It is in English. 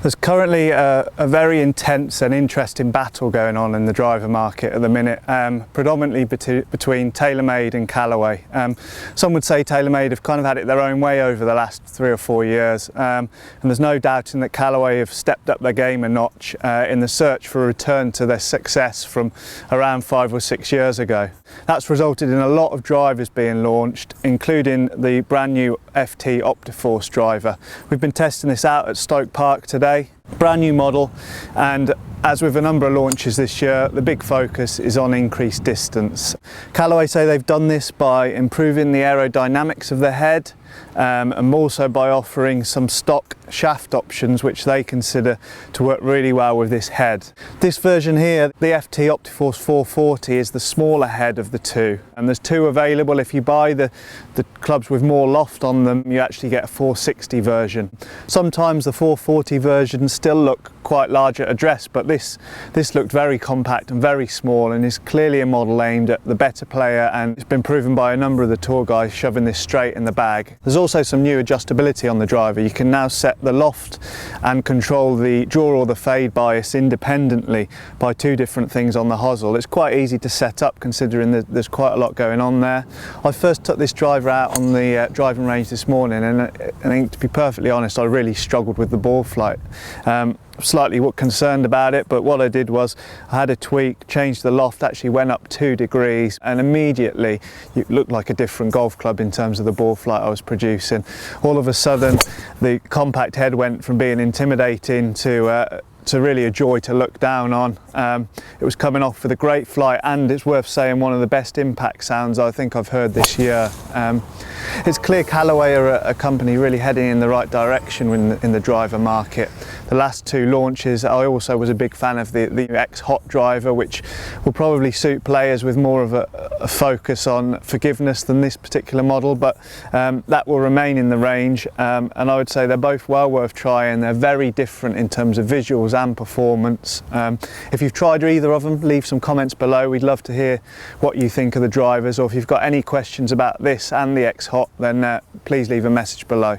There's currently a very intense and interesting battle going on in the driver market at the minute, predominantly between TaylorMade and Callaway. Some would say TaylorMade have kind of had it their own way over the last 3 or 4 years, and there's no doubting that Callaway have stepped up their game a notch in the search for a return to their success from around 5 or 6 years ago. That's resulted in a lot of drivers being launched, including the brand new FT Optiforce driver. We've been testing this out at Stoke Park today. Brand new model, and as with a number of launches this year, the big focus is on increased distance. Callaway say they've done this by improving the aerodynamics of the head, and also by offering some stock shaft options which they consider to work really well with this head. This version here, the FT Optiforce 440, is the smaller head of the two, and there's two available. If you buy the clubs with more loft on them, you actually get a 460 version. Sometimes the 440 versions still look quite large at address, but this looked very compact and very small, and is clearly a model aimed at the better player, and it's been proven by a number of the tour guys shoving this straight in the bag. There's also some new adjustability on the driver. You can now set the loft and control the draw or the fade bias independently by two different things on the hosel. It's quite easy to set up considering that there's quite a lot going on there. I first took this driver out on the driving range this morning, and I think, to be perfectly honest, I really struggled with the ball flight. Slightly concerned about it, but what I did was I had a tweak, changed the loft, actually went up 2 degrees, and immediately it looked like a different golf club in terms of the ball flight I was producing. All of a sudden the compact head went from being intimidating to really a joy to look down on. It was coming off with a great flight, and it's worth saying one of the best impact sounds I think I've heard this year. It's clear Callaway are a company really heading in the right direction in the driver market. The last 2 launches, I also was a big fan of the X-Hot driver, which will probably suit players with more of a focus on forgiveness than this particular model, but that will remain in the range, and I would say they're both well worth trying. They're very different in terms of visuals and performance. If you've tried either of them, leave some comments below. We'd love to hear what you think of the drivers, or if you've got any questions about this and the X-Hot, then please leave a message below.